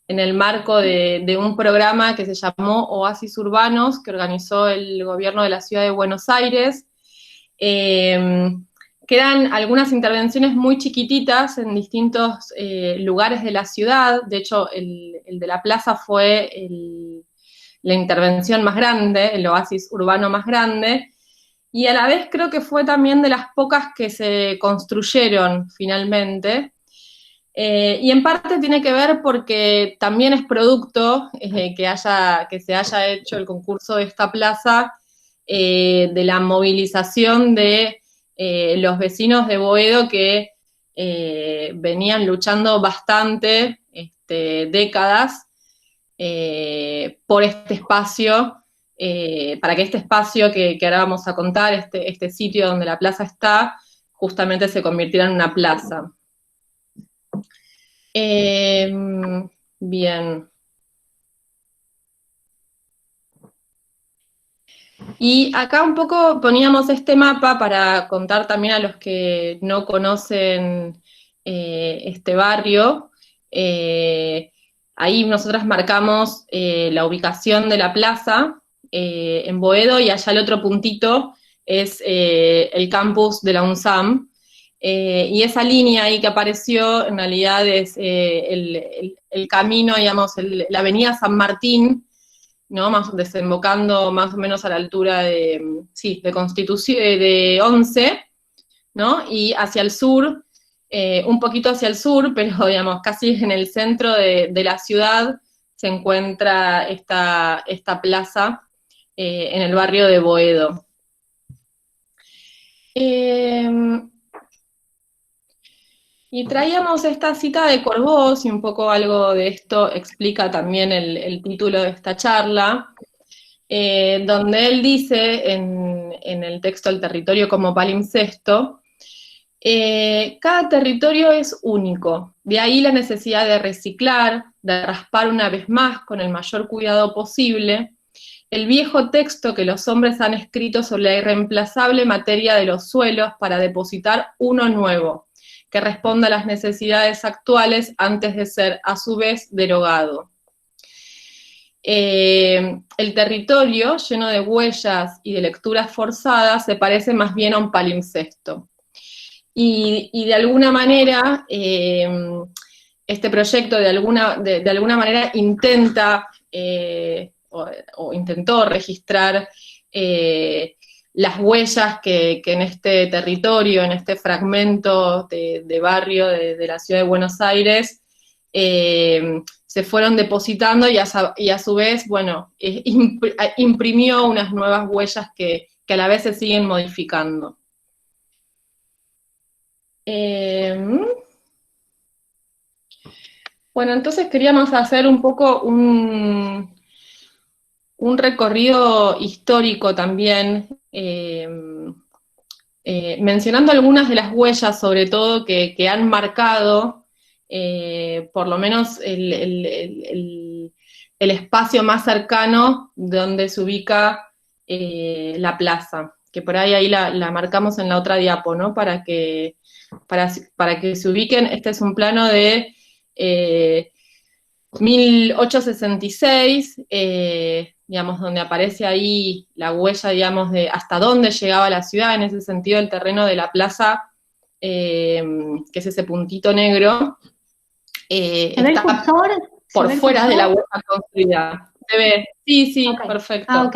en el marco de un programa que se llamó Oasis Urbanos, que organizó el gobierno de la ciudad de Buenos Aires, que eran algunas intervenciones muy chiquititas en distintos lugares de la ciudad. De hecho, el de la plaza fue la intervención más grande, el oasis urbano más grande, y a la vez creo que fue también de las pocas que se construyeron finalmente. Y en parte tiene que ver porque también es producto que se haya hecho el concurso de esta plaza, de la movilización de los vecinos de Boedo que venían luchando bastante, décadas, por este espacio, para que este espacio que ahora vamos a contar, este sitio donde la plaza está, justamente se convirtiera en una plaza. Eh, bien. Y acá un poco poníamos este mapa para contar también a los que no conocen este barrio. Eh, Ahí nosotras marcamos la ubicación de la plaza en Boedo, y allá el otro puntito es el campus de la UNSAM. Y esa línea ahí que apareció en realidad es el camino, digamos, la avenida San Martín, ¿no? Más desembocando más o menos a la altura de, sí, de Constitución, de 11, ¿no? Y hacia el sur, un poquito hacia el sur, pero digamos, casi en el centro de la ciudad se encuentra esta plaza en el barrio de Boedo. Eh, y traíamos esta cita de Corbós, y un poco algo de esto explica también el título de esta charla, donde él dice en el texto El territorio como palimpsesto, cada territorio es único, de ahí la necesidad de reciclar, de raspar una vez más con el mayor cuidado posible el viejo texto que los hombres han escrito sobre la irreemplazable materia de los suelos para depositar uno nuevo, que responda a las necesidades actuales antes de ser a su vez derogado. El territorio, lleno de huellas y de lecturas forzadas, se parece más bien a un palimpsesto. Y de alguna manera, este proyecto de alguna manera intenta, o intentó registrar las huellas que en este territorio, en este fragmento de barrio de la ciudad de Buenos Aires, se fueron depositando, y a su vez, bueno, imprimió unas nuevas huellas que a la vez se siguen modificando. Bueno, entonces queríamos hacer un poco un recorrido histórico también, mencionando algunas de las huellas, sobre todo, que han marcado por lo menos el espacio más cercano donde se ubica la plaza, que por ahí la marcamos en la otra diapo, ¿no? Para que se ubiquen. Este es un plano de 1866, digamos, donde aparece ahí la huella, digamos, de hasta dónde llegaba la ciudad. En ese sentido, el terreno de la plaza, que es ese puntito negro, ¿Se ve el está cursor? ¿Se por ve el fuera de la cursor? huella construida. ¿Se ve? Sí, sí, Ok. Ah, ok, perfecto. ok.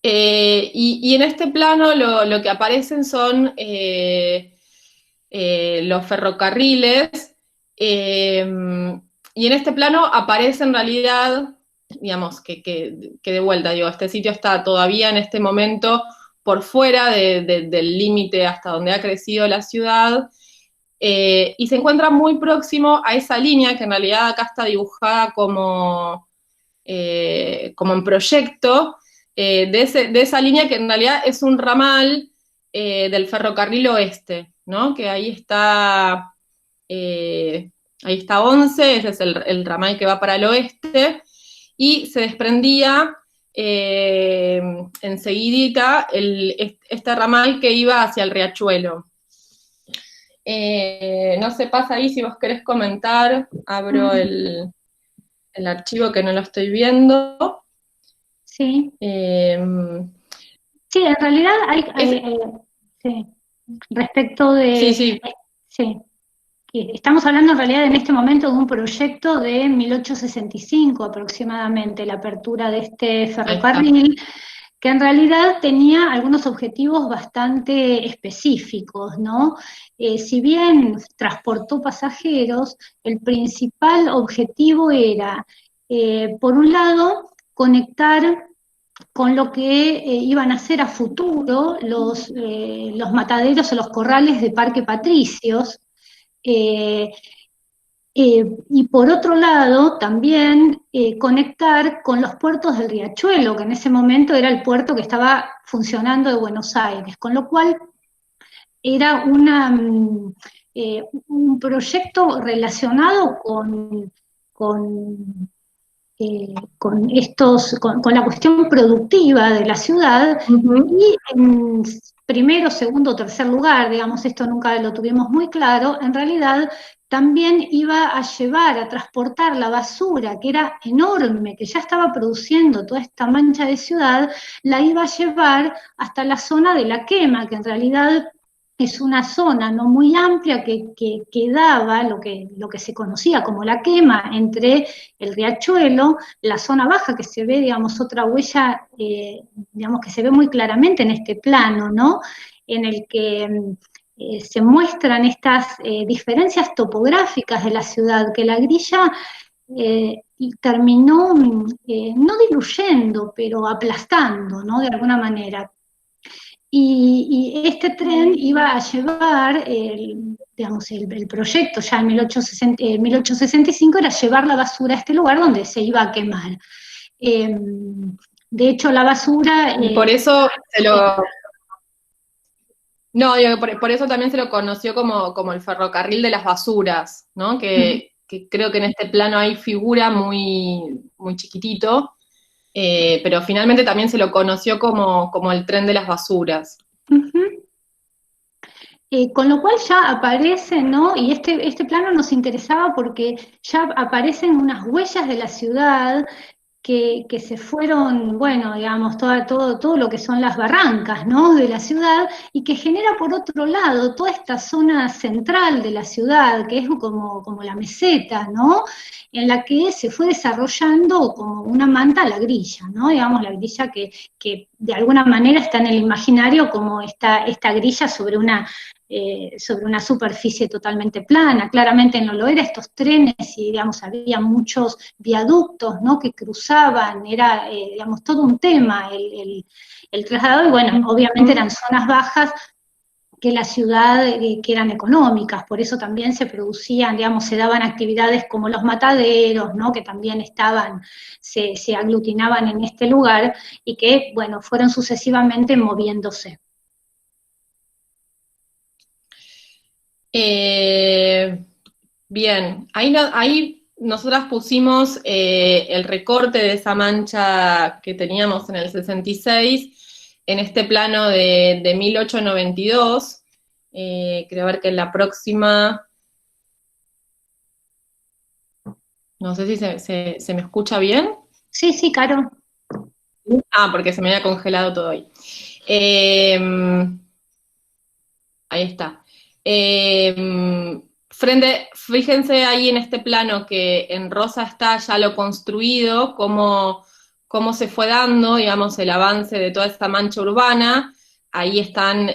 Y en este plano lo que aparecen son los ferrocarriles, y en este plano aparece en realidad, digamos, que de vuelta, digo, este sitio está todavía en este momento por fuera del límite hasta donde ha crecido la ciudad, y se encuentra muy próximo a esa línea que en realidad acá está dibujada como en proyecto, de esa línea que en realidad es un ramal del ferrocarril oeste, ¿no? Que ahí está 11, ese es el ramal que va para el oeste, y se desprendía enseguidita este ramal que iba hacia el riachuelo. No se pasa ahí si vos querés comentar, abro Mm, el archivo que no lo estoy viendo. sí, Eh, sí, en realidad es, sí, respecto sí, de, sí, sí, que estamos hablando en realidad en este momento de un proyecto de 1865 aproximadamente, la apertura de este ahí está. ferrocarril, que en realidad tenía algunos objetivos bastante específicos, ¿no? Si bien transportó pasajeros, el principal objetivo era, por un lado, conectar con lo que iban a ser a futuro los mataderos o los corrales de Parque Patricios, eh, y por otro lado, también conectar con los puertos del Riachuelo, que en ese momento era el puerto que estaba funcionando de Buenos Aires, con lo cual era un proyecto relacionado con, con la cuestión productiva de la ciudad Ujú. y en primero, segundo, tercer lugar, digamos, esto nunca lo tuvimos muy claro, en realidad también iba a llevar, a transportar la basura, que era enorme, que ya estaba produciendo toda esta mancha de ciudad, la iba a llevar hasta la zona de la quema, que en realidad es una zona no muy amplia que daba lo que se conocía como la quema entre el riachuelo, la zona baja, que se ve, digamos, otra huella, digamos, que se ve muy claramente en este plano, ¿no? En el que se muestran estas diferencias topográficas de la ciudad, que la grilla y terminó no diluyendo, pero aplastando, ¿no? De alguna manera. Y este tren iba a llevar, digamos, el proyecto ya en 1865 era llevar la basura a este lugar donde se iba a quemar. Eh, de hecho, la basura, Y por eso se lo, no, digo, por eso también se lo conoció como el ferrocarril de las basuras, ¿no? Que creo que en este plano hay figura muy chiquitito, pero finalmente también se lo conoció como el tren de las basuras. con lo cual ya aparece, ¿no? Y este plano nos interesaba porque ya aparecen unas huellas de la ciudad que se fueron, bueno, digamos, todo lo que son las barrancas, ¿no? De la ciudad y que genera por otro lado toda esta zona central de la ciudad, que es como la meseta, ¿no? En la que se fue desarrollando como una manta a la grilla, ¿no? Digamos, la grilla que de alguna manera está en el imaginario como esta grilla sobre una superficie totalmente plana. Claramente no lo era, estos trenes, y digamos, había muchos viaductos, ¿no? Que cruzaban, era, digamos, todo un tema el traslado, y bueno, obviamente Ujú. eran zonas bajas que la ciudad, que eran económicas, por eso también se producían, digamos, se daban actividades como los mataderos, ¿no? Que también se aglutinaban en este lugar y que, bueno, fueron sucesivamente moviéndose. Eh, Bien, ahí nosotras pusimos el recorte de esa mancha que teníamos en el 66 en este plano de 1892. Creo ver que en la próxima, no sé si se me escucha bien. Sí, sí, Caro. Ah, porque se me había congelado todo ahí. Eh, Ahí está. Fíjense ahí en este plano que en rosa está ya lo construido, cómo se fue dando, digamos, el avance de toda esta mancha urbana. Ahí están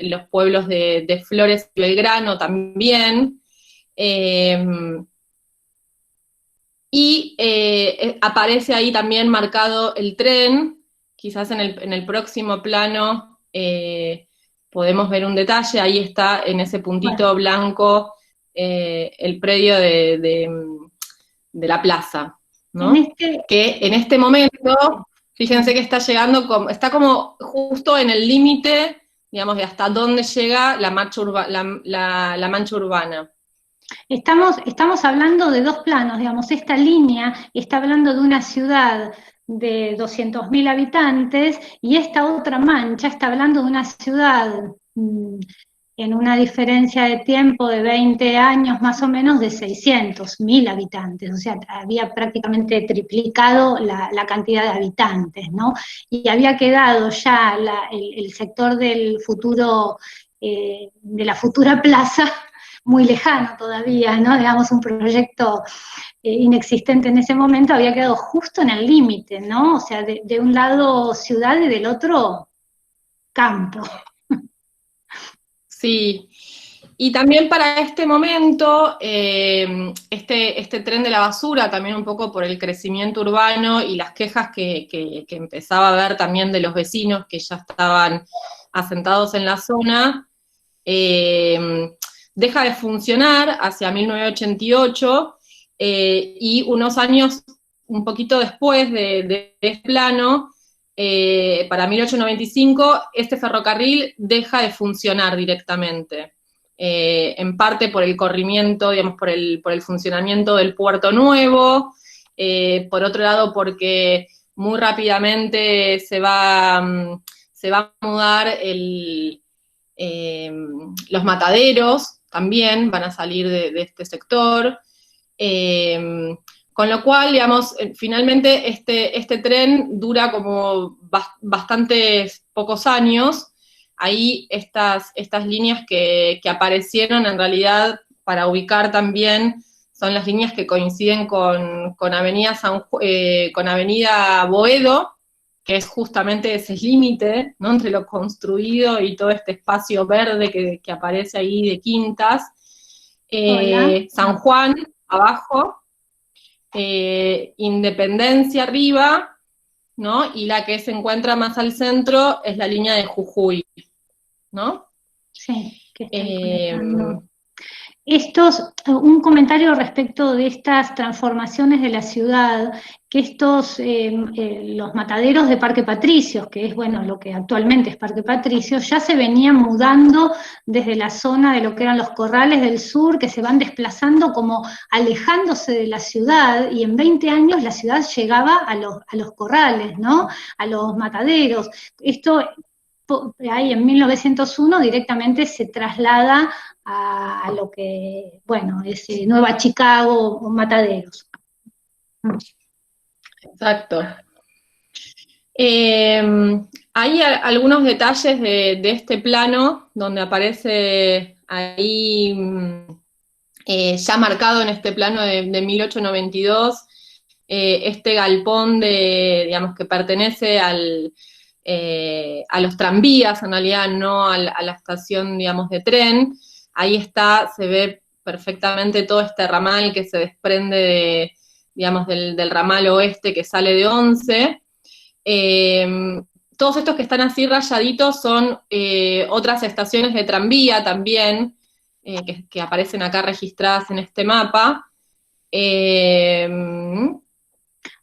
los pueblos de Flores y Belgrano también. Eh, Aparece ahí también marcado el tren, quizás en el próximo plano podemos ver un detalle, ahí está en ese Bueno, puntito blanco el predio de la plaza, en ¿no? este, Que en este momento, fíjense que está llegando, está como justo en el límite, digamos, de hasta dónde llega la mancha urbana. estamos hablando de dos planos, digamos, esta línea está hablando de una ciudad de 200.000 habitantes y esta otra mancha está hablando de una ciudad en una diferencia de tiempo de 20 años más o menos de 600.000 habitantes, o sea, había prácticamente triplicado la cantidad de habitantes, ¿no? Y había quedado ya el sector del futuro, de la futura plaza, muy lejano todavía, ¿no? Digamos, un proyecto inexistente en ese momento, había quedado justo en el límite, ¿no? O sea, de un lado ciudad y del otro campo. Sí, y también para este momento, este tren de la basura, también un poco por el crecimiento urbano y las quejas que empezaba a ver también de los vecinos que ya estaban asentados en la zona, deja de funcionar hacia 1988 y unos años un poquito después de este plano, para 1895, este ferrocarril deja de funcionar directamente. En parte por el corrimiento, digamos, por el funcionamiento del Puerto Nuevo, por otro lado porque muy rápidamente se va a mudar los mataderos, también van a salir de este sector. Con lo cual, digamos, finalmente este tren dura como bastantes pocos años. Ahí estas líneas que aparecieron en realidad para ubicar también son las líneas que coinciden con Avenida Boedo, que es justamente ese límite, ¿no?, entre lo construido y todo este espacio verde que aparece ahí de quintas. San Juan, abajo, Independencia arriba, ¿no? Y la que se encuentra más al centro es la línea de Jujuy, ¿no? Sí, que están conectando. Un comentario respecto de estas transformaciones de la ciudad, que los mataderos de Parque Patricios, que es, bueno, lo que actualmente es Parque Patricios, ya se venían mudando desde la zona de lo que eran los corrales del sur, que se van desplazando como alejándose de la ciudad, y en 20 años la ciudad llegaba a los corrales, ¿no? A los mataderos. Esto ahí en 1901 directamente se traslada a lo que, bueno, es Nueva Chicago o Mataderos. Exacto. Hay algunos detalles de este plano donde aparece ahí ya marcado en este plano de 1892, este galpón digamos, que pertenece a los tranvías, en realidad, no a la estación, digamos, de tren. Ahí está, se ve perfectamente todo este ramal que se desprende digamos, del ramal oeste que sale de Once. Todos estos que están así rayaditos son otras estaciones de tranvía también, que aparecen acá registradas en este mapa.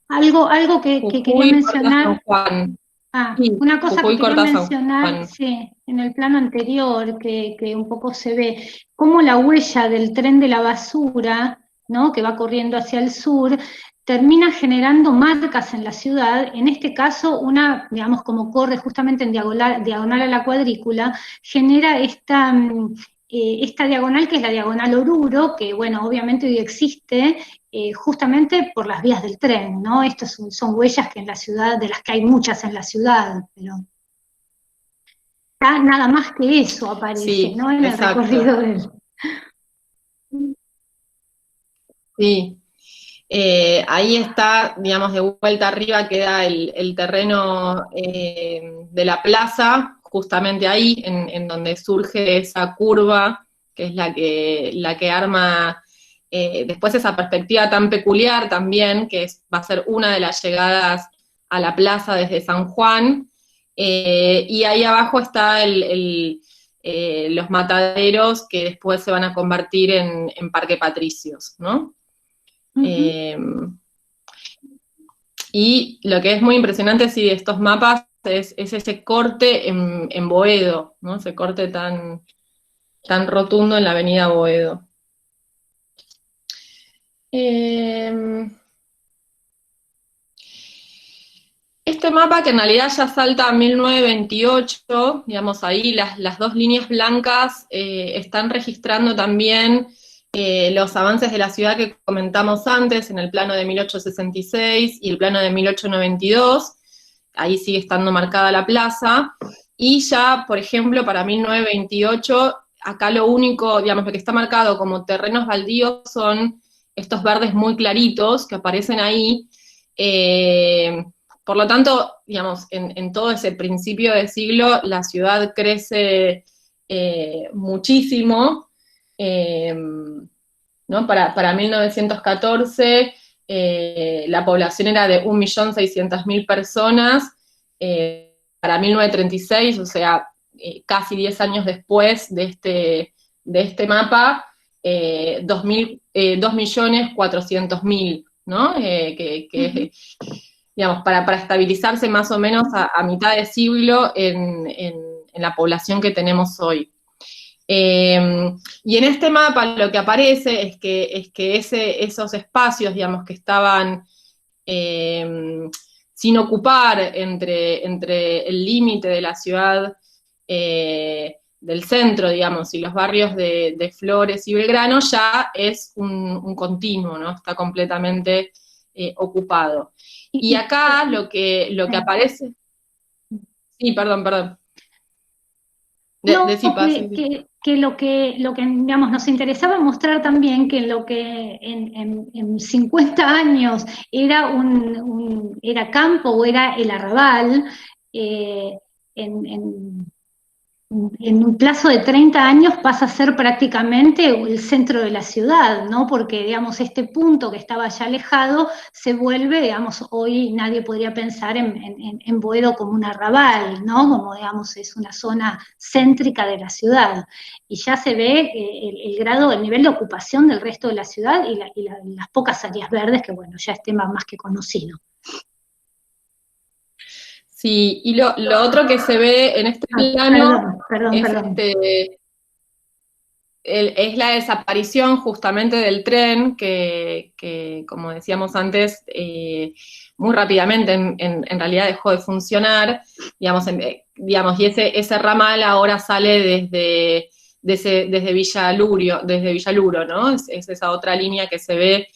Algo que quería Jujuy, Corta, San mencionar. Juan. Sí, Una cosa que Jujuy, quería Corta, San mencionar, Juan. sí, en el plano anterior, que un poco se ve, cómo la huella del tren de la basura, ¿no?, que va corriendo hacia el sur, termina generando marcas en la ciudad. En este caso, digamos, como corre justamente en diagonal a la cuadrícula, genera esta diagonal, que es la diagonal Oruro, que, bueno, obviamente hoy existe, justamente por las vías del tren, ¿no? Estas son huellas que en la ciudad, de las que hay muchas en la ciudad, pero nada más que eso aparece, Sí, ¿no?, en el exacto. recorrido del... Sí. Ahí está, digamos, de vuelta arriba queda el terreno de la plaza, justamente ahí, en donde surge esa curva, que es la que arma después esa perspectiva tan peculiar también, que va a ser una de las llegadas a la plaza desde San Juan. Y ahí abajo está los mataderos que después se van a convertir en Parque Patricios, ¿no? Y lo que es muy impresionante, sí, de estos mapas es ese corte en Boedo, ¿no? Ese corte tan rotundo en la avenida Boedo. Este mapa, que en realidad ya salta a 1928, digamos, ahí las dos líneas blancas están registrando también los avances de la ciudad que comentamos antes, en el plano de 1866 y el plano de 1892, ahí sigue estando marcada la plaza, y ya, por ejemplo, para 1928, acá lo único, digamos, lo que está marcado como terrenos baldíos son estos verdes muy claritos que aparecen ahí. Por lo tanto, digamos, en todo ese principio de siglo, la ciudad crece muchísimo, ¿no? Para 1914, la población era de 1.600.000 personas, para 1936, o sea, casi 10 años después de este mapa, 2.400.000, ¿no? Digamos, para estabilizarse más o menos a mitad de siglo en la población que tenemos hoy. Y en este mapa lo que aparece es que esos espacios, digamos, que estaban sin ocupar entre el límite de la ciudad del centro, digamos, y los barrios de Flores y Belgrano, ya es un continuo, ¿no? Está completamente ocupado. Y acá lo que aparece... Sí, perdón. No, Sí. que lo que, digamos, nos interesaba mostrar también que lo que en 50 años era era campo o era el arrabal, eh, en, en un plazo de 30 años pasa a ser prácticamente el centro de la ciudad, ¿no? Porque, digamos, este punto que estaba ya alejado se vuelve, digamos, hoy nadie podría pensar en Boedo como un arrabal, ¿no? Como, digamos, es una zona céntrica de la ciudad. Y ya se ve el grado, el nivel de ocupación del resto de la ciudad y las pocas áreas verdes que, bueno, ya es tema más que conocido. Sí, y lo otro que se ve en este plano Perdón. es la desaparición justamente del tren, que como decíamos antes, muy rápidamente en realidad dejó de funcionar, digamos, y ese ramal ahora sale desde Villaluro, ¿no? Es esa otra línea que se ve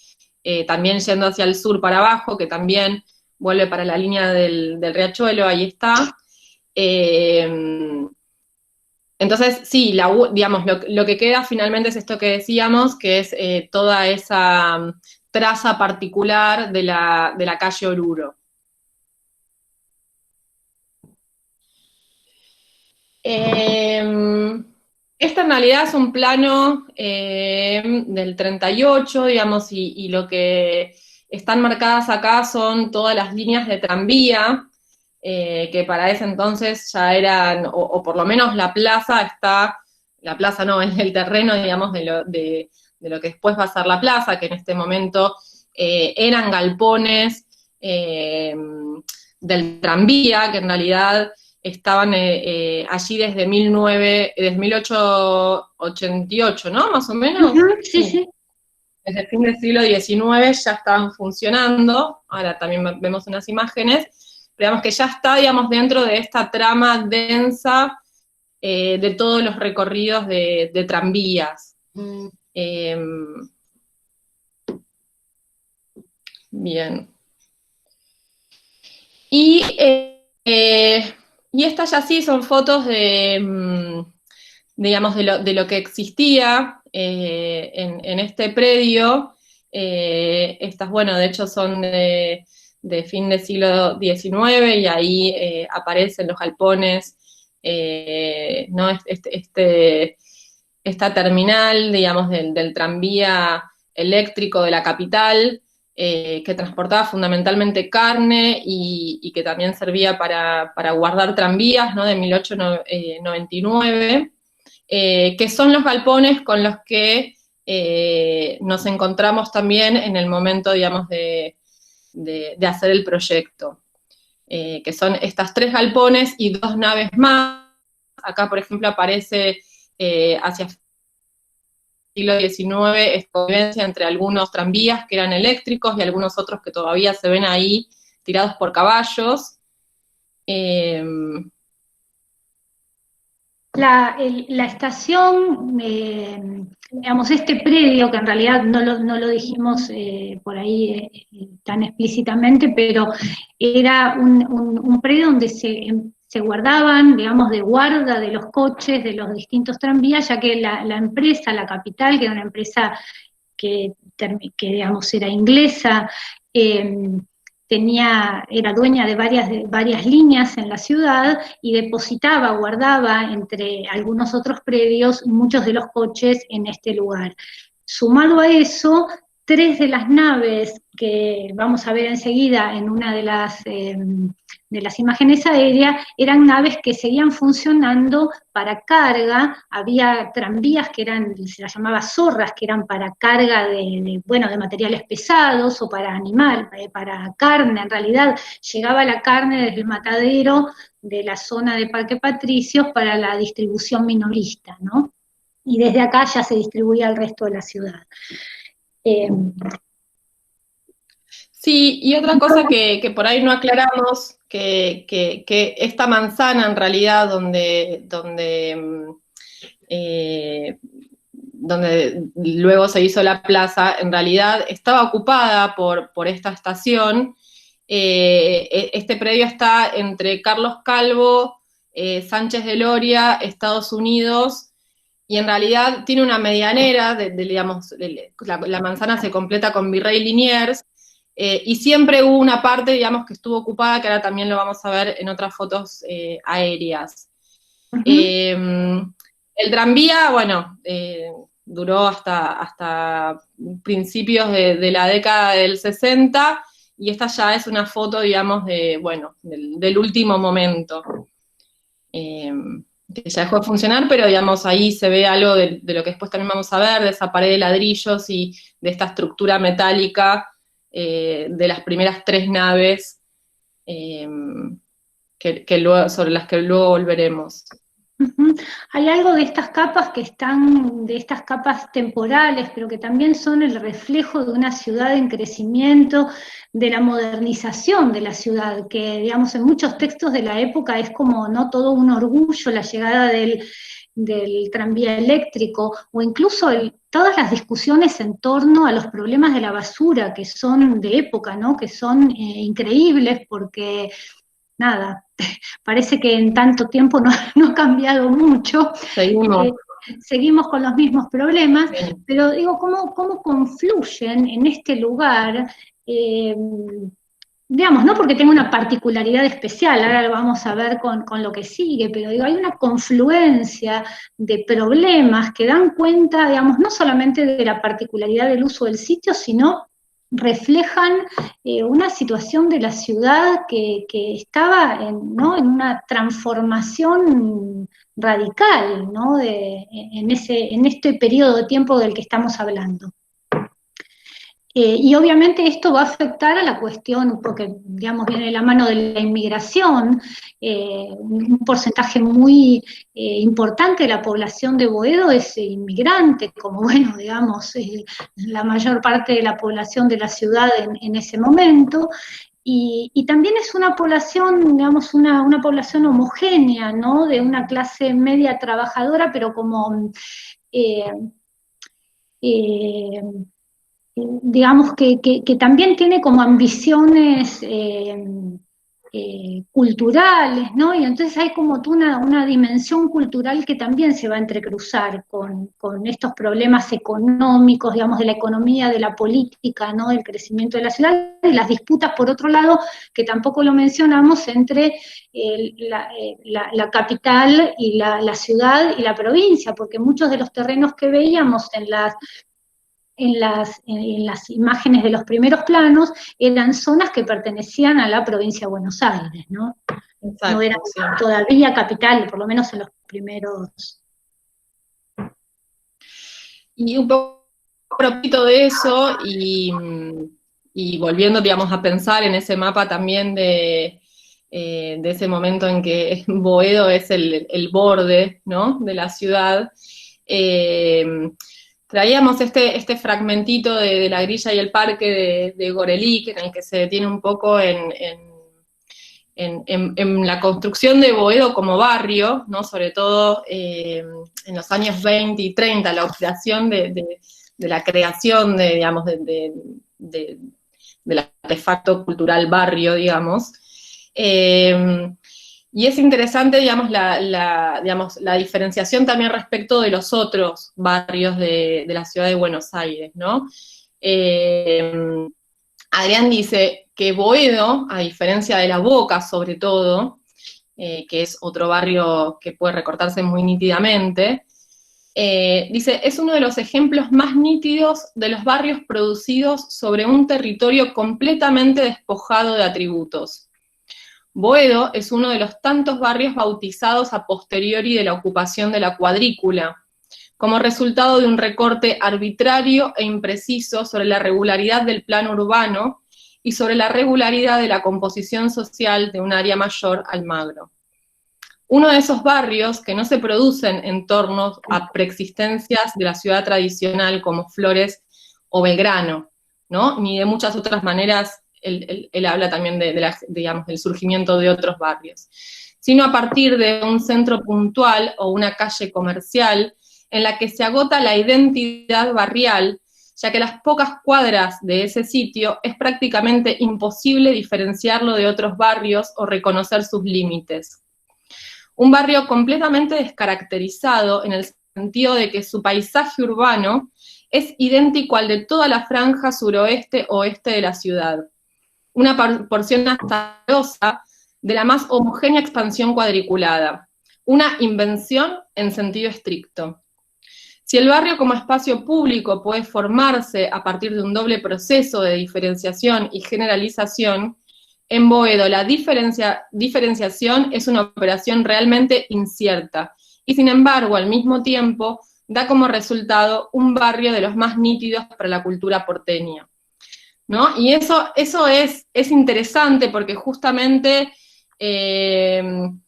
también yendo hacia el sur para abajo, que también vuelve para la línea del Riachuelo, ahí está. Entonces, sí, digamos, lo que queda finalmente es esto que decíamos, que es toda esa traza particular de la calle Oruro. Esta en realidad es un plano del 38, digamos, y lo que están marcadas acá son todas las líneas de tranvía, que para ese entonces ya eran, o por lo menos la plaza no, en el terreno, digamos, de lo que después va a ser la plaza, que en este momento eran galpones del tranvía, que en realidad estaban allí desde 1888, ¿no? Más o menos. Sí. Desde el fin del siglo XIX ya estaban funcionando, ahora también vemos unas imágenes, pero digamos que ya está, digamos, dentro de esta trama densa de todos los recorridos de tranvías. Bien. Y estas ya sí son fotos digamos, de lo que existía en este predio. Estas, bueno, de hecho son de fin del siglo XIX y ahí aparecen los galpones, ¿no? Esta terminal, digamos, del tranvía eléctrico de la capital, que transportaba fundamentalmente carne y que también servía para guardar tranvías, ¿no? De 1899, que son los galpones con los que nos encontramos también en el momento, digamos, de hacer el proyecto, que son estas 3 galpones y 2 naves más. Acá, por ejemplo, aparece hacia siglo XIX esta convivencia entre algunos tranvías que eran eléctricos y algunos otros que todavía se ven ahí tirados por caballos. La estación, digamos, este predio, que en realidad no lo dijimos por ahí tan explícitamente, pero era un predio donde se guardaban, digamos, de guarda de los coches de los distintos tranvías, ya que la empresa, la capital, que era una empresa que digamos, era inglesa, eh, era dueña de varias líneas en la ciudad y depositaba, guardaba entre algunos otros predios muchos de los coches en este lugar. Sumado a eso, 3 de las naves que vamos a ver enseguida en una de las imágenes aéreas eran naves que seguían funcionando para carga. Había tranvías que se las llamaba zorras, que eran para carga bueno, de materiales pesados o para para carne. En realidad llegaba la carne desde el matadero de la zona de Parque Patricios para la distribución minorista, ¿no? Y desde acá ya se distribuía al resto de la ciudad. Eh, Sí, y otra cosa que por ahí no aclaramos, que esta manzana en realidad donde luego se hizo la plaza, en realidad estaba ocupada por esta estación. Este predio está entre Carlos Calvo, Sánchez de Loria, Estados Unidos, y en realidad tiene una medianera, digamos, la manzana se completa con Virrey Liniers, y siempre hubo una parte, digamos, que estuvo ocupada, que ahora también lo vamos a ver en otras fotos aéreas. El tranvía, bueno, duró hasta principios de la década del 60, y esta ya es una foto, digamos, del último momento, que ya dejó de funcionar, pero digamos, ahí se ve algo de lo que después también vamos a ver, de esa pared de ladrillos y de esta estructura metálica de las primeras 3 naves, sobre las que luego volveremos. Hay algo de estas capas de estas capas temporales, pero que también son el reflejo de una ciudad en crecimiento, de la modernización de la ciudad, que digamos en muchos textos de la época es como no todo un orgullo la llegada del tranvía eléctrico, o incluso todas las discusiones en torno a los problemas de la basura, que son de época, ¿no? Que son increíbles porque nada, parece que en tanto tiempo no ha cambiado mucho. Seguimos. Seguimos con los mismos problemas, sí. Pero digo, ¿cómo confluyen en este lugar? Digamos, no porque tenga una particularidad especial, ahora lo vamos a ver con lo que sigue, pero digo, hay una confluencia de problemas que dan cuenta, digamos, no solamente de la particularidad del uso del sitio, sino reflejan una situación de la ciudad que estaba ¿no? en una transformación radical, ¿no? en este periodo de tiempo del que estamos hablando. Y obviamente esto va a afectar a la cuestión, porque digamos viene de la mano de la inmigración, un porcentaje muy importante de la población de Boedo es inmigrante, como bueno, digamos, la mayor parte de la población de la ciudad en ese momento, y también es una población, digamos, una población homogénea, ¿no? De una clase media trabajadora, pero como digamos que también tiene como ambiciones culturales, ¿no? Y entonces hay como una dimensión cultural que también se va a entrecruzar con estos problemas económicos, digamos, de la economía, de la política, ¿no? Del crecimiento de la ciudad, y las disputas, por otro lado, que tampoco lo mencionamos, entre la capital y la ciudad y la provincia, porque muchos de los terrenos que veíamos en las imágenes de los primeros planos, eran zonas que pertenecían a la provincia de Buenos Aires, ¿no? Exacto, no eran todavía capital, por lo menos en los primeros. Y un poco propito de eso, y volviendo, digamos, a pensar en ese mapa también de ese momento en que Boedo es el borde, ¿no? De la ciudad, traíamos este fragmentito de La grilla y el parque de Gorelik, en el que se detiene un poco en en la construcción de Boedo como barrio, ¿no? Sobre todo en los años 20 y 30, la operación de la creación digamos, del artefacto cultural barrio, digamos. Y es interesante, digamos, digamos, la diferenciación también respecto de los otros barrios de la ciudad de Buenos Aires, ¿no? Adrián dice que Boedo, a diferencia de La Boca, sobre todo, que es otro barrio que puede recortarse muy nítidamente, dice, es uno de los ejemplos más nítidos de los barrios producidos sobre un territorio completamente despojado de atributos. Boedo es uno de los tantos barrios bautizados a posteriori de la ocupación de la cuadrícula, como resultado de un recorte arbitrario e impreciso sobre la regularidad del plano urbano y sobre la regularidad de la composición social de un área mayor Almagro. Uno de esos barrios que no se producen en torno a preexistencias de la ciudad tradicional como Flores o Belgrano, ¿no? Ni de muchas otras maneras. Él habla también digamos, del surgimiento de otros barrios, sino a partir de un centro puntual o una calle comercial en la que se agota la identidad barrial, ya que a las pocas cuadras de ese sitio es prácticamente imposible diferenciarlo de otros barrios o reconocer sus límites. Un barrio completamente descaracterizado en el sentido de que su paisaje urbano es idéntico al de toda la franja suroeste-oeste de la ciudad. Una porción azarosa de la más homogénea expansión cuadriculada, una invención en sentido estricto. Si el barrio como espacio público puede formarse a partir de un doble proceso de diferenciación y generalización, en Boedo la diferenciación es una operación realmente incierta, y sin embargo, al mismo tiempo, da como resultado un barrio de los más nítidos para la cultura porteña, ¿no? Y eso es interesante porque justamente tiene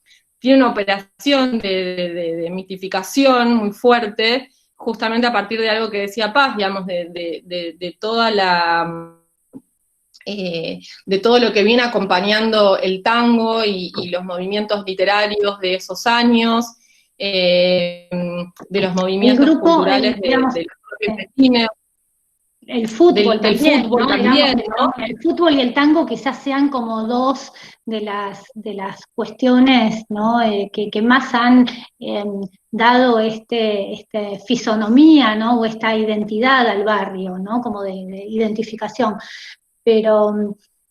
una operación de mitificación muy fuerte, justamente a partir de algo que decía Paz, digamos, de toda de todo lo que viene acompañando el tango y los movimientos literarios de esos años, de los movimientos culturales del propio cine. El fútbol del también, fútbol ¿no? también, Digamos, ¿no? el fútbol y el tango quizás sean como dos de las cuestiones, ¿no? Que más han dado fisonomía, ¿no? O esta identidad al barrio, ¿no? Como de identificación. Pero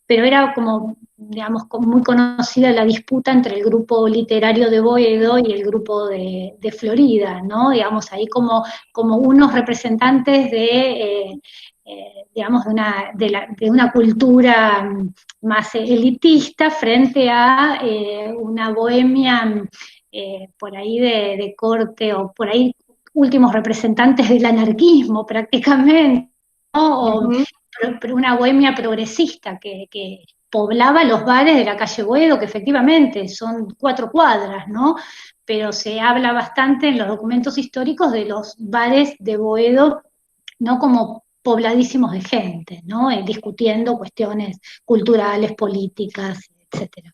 era como, digamos, muy conocida la disputa entre el grupo literario de Boedo y el grupo de Florida, ¿no? Digamos, ahí como unos representantes digamos, de una cultura más elitista frente a una bohemia por ahí de corte, o por ahí últimos representantes del anarquismo prácticamente, ¿no? Pero una bohemia progresista que poblaba los bares de la calle Boedo, que efectivamente son 4 cuadras, ¿no? Pero se habla bastante en los documentos históricos de los bares de Boedo, ¿no? Como pobladísimos de gente, ¿no? Discutiendo cuestiones culturales, políticas, etcétera.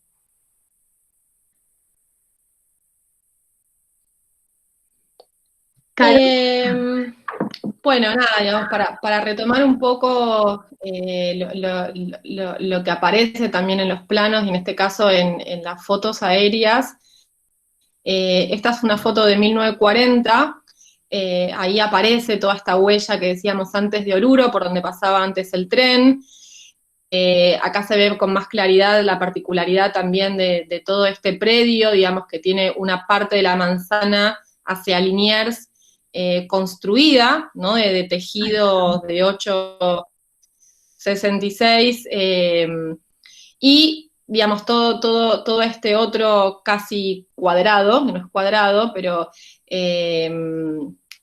Bueno, nada, digamos, para retomar un poco lo que aparece también en los planos, y en este caso en las fotos aéreas, esta es una foto de 1940, ahí aparece toda esta huella que decíamos antes de Oruro, por donde pasaba antes el tren. Acá se ve con más claridad la particularidad también de todo este predio, digamos que tiene una parte de la manzana hacia Liniers, construida, ¿no? De tejidos de 866, y digamos todo este otro casi cuadrado, no es cuadrado, pero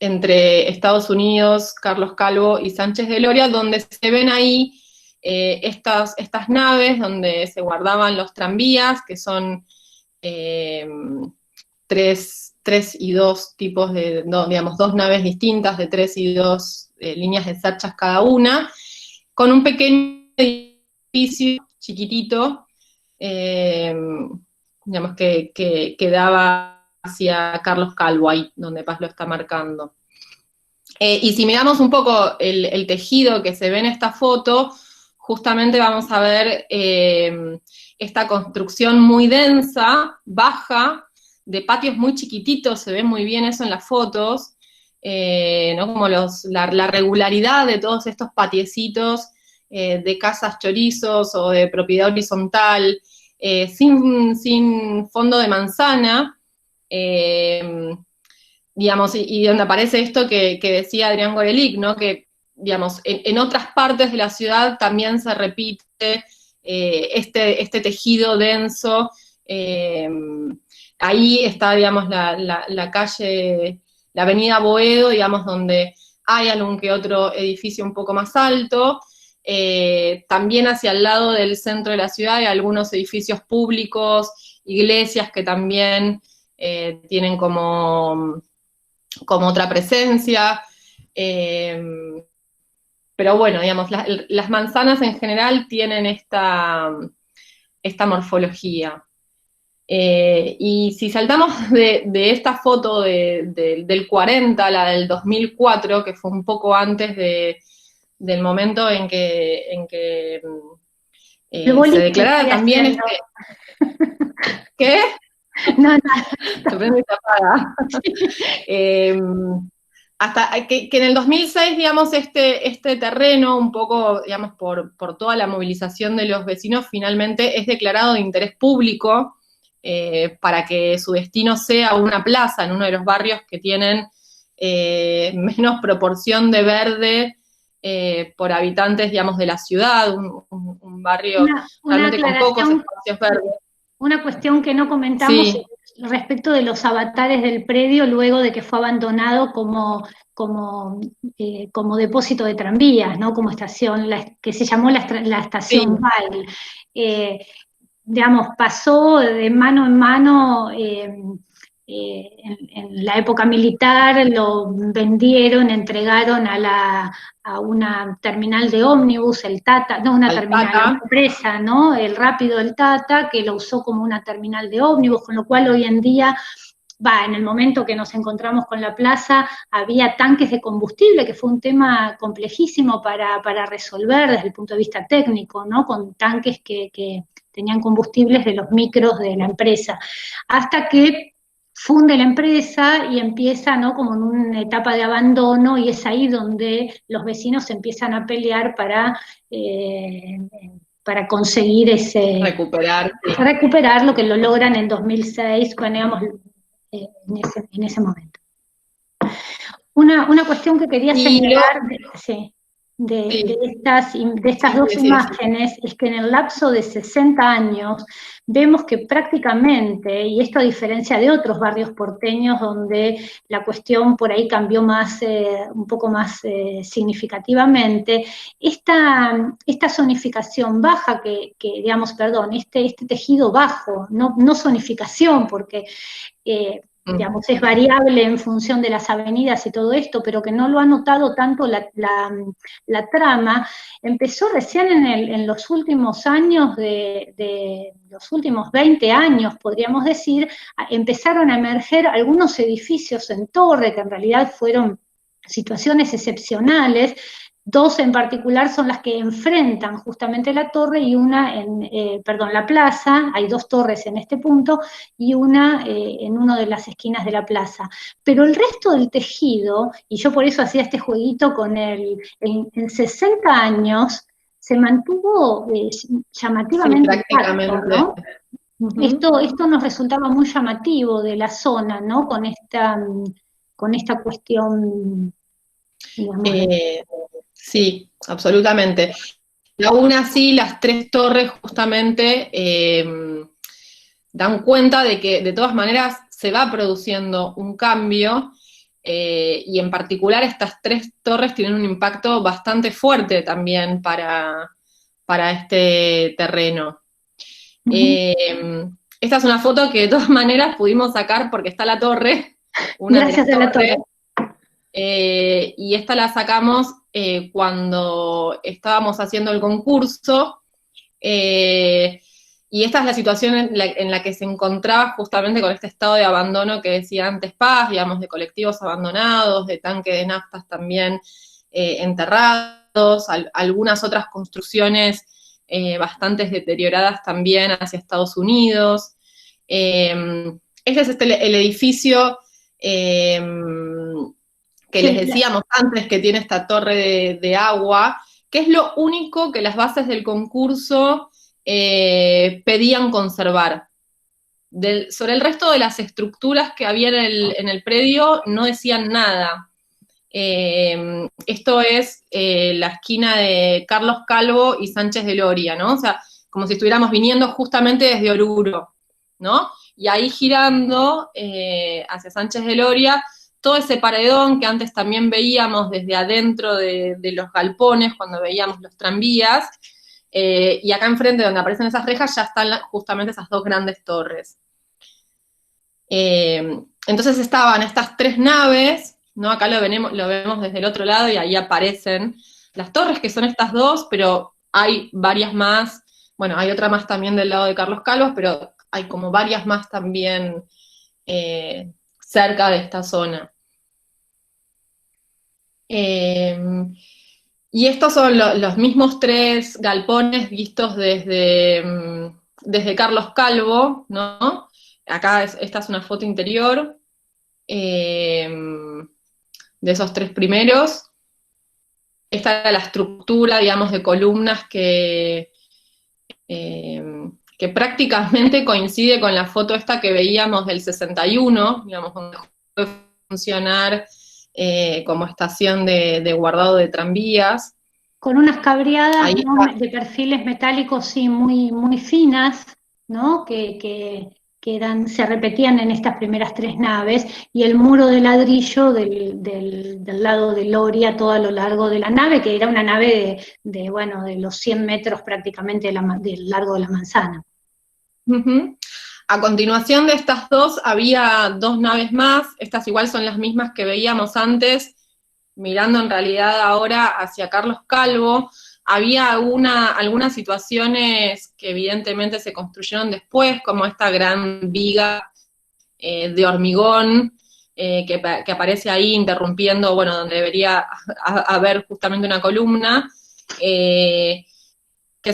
entre Estados Unidos, Carlos Calvo y Sánchez de Loria, donde se ven ahí estas naves donde se guardaban los tranvías, que son tres y dos tipos digamos, 2 naves distintas de 3 y 2 líneas de sachas cada una, con un pequeño edificio chiquitito digamos que daba hacia Carlos Calvo, ahí donde Paz lo está marcando. Y si miramos un poco el tejido que se ve en esta foto, justamente vamos a ver esta construcción muy densa, baja, de patios muy chiquititos, se ve muy bien eso en las fotos, ¿no? Como la regularidad de todos estos patiecitos de casas chorizos o de propiedad horizontal, sin fondo de manzana, digamos, y donde aparece esto que decía Adrián Gorelick, ¿no? Que, digamos, en otras partes de la ciudad también se repite este tejido denso. Ahí está, digamos, la calle, la avenida Boedo, digamos, donde hay algún que otro edificio un poco más alto. También hacia el lado del centro de la ciudad hay algunos edificios públicos, iglesias que también tienen como otra presencia. Pero bueno, digamos, las manzanas en general tienen esta morfología. Y si saltamos de esta foto del 40 a la del 2004, que fue un poco antes del momento en que se declarara también ¿Qué? No, no. Se prende y se apaga. Hasta que en el 2006, digamos, este terreno, un poco, digamos, por toda la movilización de los vecinos, finalmente es declarado de interés público para que su destino sea una plaza en uno de los barrios que tienen menos proporción de verde por habitantes, digamos, de la ciudad, un barrio realmente con pocos espacios verdes. Una cuestión que no comentamos Sí. respecto de los avatares del predio luego de que fue abandonado como depósito de tranvías, ¿no? Como estación, que se llamó la estación Sí. Weil. Digamos, pasó de mano en mano en la época militar, lo vendieron, entregaron a una terminal de ómnibus, el Tata, no una terminal, una empresa, ¿no? El Rápido del Tata, que lo usó como una terminal de ómnibus, con lo cual hoy en día, en el momento que nos encontramos con la plaza, había tanques de combustible, que fue un tema complejísimo para resolver desde el punto de vista técnico, ¿no? Con tanques que tenían combustibles de los micros de la empresa, hasta que funde la empresa y empieza, ¿no? Como en una etapa de abandono, y es ahí donde los vecinos empiezan a pelear para conseguir recuperar lo que lo logran en 2006, digamos, en ese momento. Una cuestión que quería señalar, de estas dos imágenes, es que en el lapso de 60 años vemos que prácticamente, y esto a diferencia de otros barrios porteños donde la cuestión por ahí cambió un poco más significativamente, esta zonificación baja digamos, perdón, este tejido bajo, no zonificación, porque digamos, es variable en función de las avenidas y todo esto, pero que no lo ha notado tanto la trama, empezó recién en los últimos años, de los últimos 20 años, podríamos decir, empezaron a emerger algunos edificios en torre, que en realidad fueron situaciones excepcionales. Dos en particular son las que enfrentan justamente la torre y la plaza. Hay dos torres en este punto y una en una de las esquinas de la plaza. Pero el resto del tejido, y yo por eso hacía este jueguito con en 60 años, se mantuvo llamativamente intacto, ¿no? Esto nos resultaba muy llamativo de la zona, ¿no? Con esta cuestión, digamos, sí, absolutamente. Y aún así, las tres torres justamente dan cuenta de que de todas maneras se va produciendo un cambio y en particular estas tres torres tienen un impacto bastante fuerte también para este terreno. Esta es una foto que de todas maneras pudimos sacar porque está la torre. Gracias a la torre. Y esta la sacamos cuando estábamos haciendo el concurso. Y esta es la situación en la que se encontraba justamente con este estado de abandono que decía antes Paz, digamos, de colectivos abandonados, de tanques de naftas también enterrados, algunas otras construcciones bastante deterioradas también hacia Estados Unidos. Este es el edificio que les decíamos antes, que tiene esta torre de agua, que es lo único que las bases del concurso pedían conservar. Sobre el resto de las estructuras que había en el predio no decían nada. Esto es la esquina de Carlos Calvo y Sánchez de Loria, ¿no? O sea, como si estuviéramos viniendo justamente desde Oruro, ¿no? Y ahí girando hacia Sánchez de Loria, todo ese paredón que antes también veíamos desde adentro de los galpones, cuando veíamos los tranvías, y acá enfrente donde aparecen esas rejas ya están justamente esas dos grandes torres. Entonces estaban estas tres naves, ¿no? Acá lo vemos desde el otro lado y ahí aparecen las torres, que son estas dos, pero hay varias más. Bueno, hay otra más también del lado de Carlos Calvo, pero hay como varias más también cerca de esta zona. Y estos son los mismos tres galpones vistos desde Carlos Calvo, ¿no? Acá esta es una foto interior de esos tres primeros. Esta era la estructura, digamos, de columnas que prácticamente coincide con la foto esta que veíamos del 61, digamos, donde fue funcionar como estación de guardado de tranvías. Con unas cabreadas, ¿no?, de perfiles metálicos, sí, muy, muy finas, ¿no? Que se repetían en estas primeras tres naves, y el muro de ladrillo del lado de Loria todo a lo largo de la nave, que era una nave de los 100 metros prácticamente del largo de la manzana. Uh-huh. A continuación de estas dos había dos naves más, estas igual son las mismas que veíamos antes, mirando en realidad ahora hacia Carlos Calvo. Había algunas situaciones que evidentemente se construyeron después, como esta gran viga de hormigón que aparece ahí interrumpiendo, bueno, donde debería haber justamente una columna, que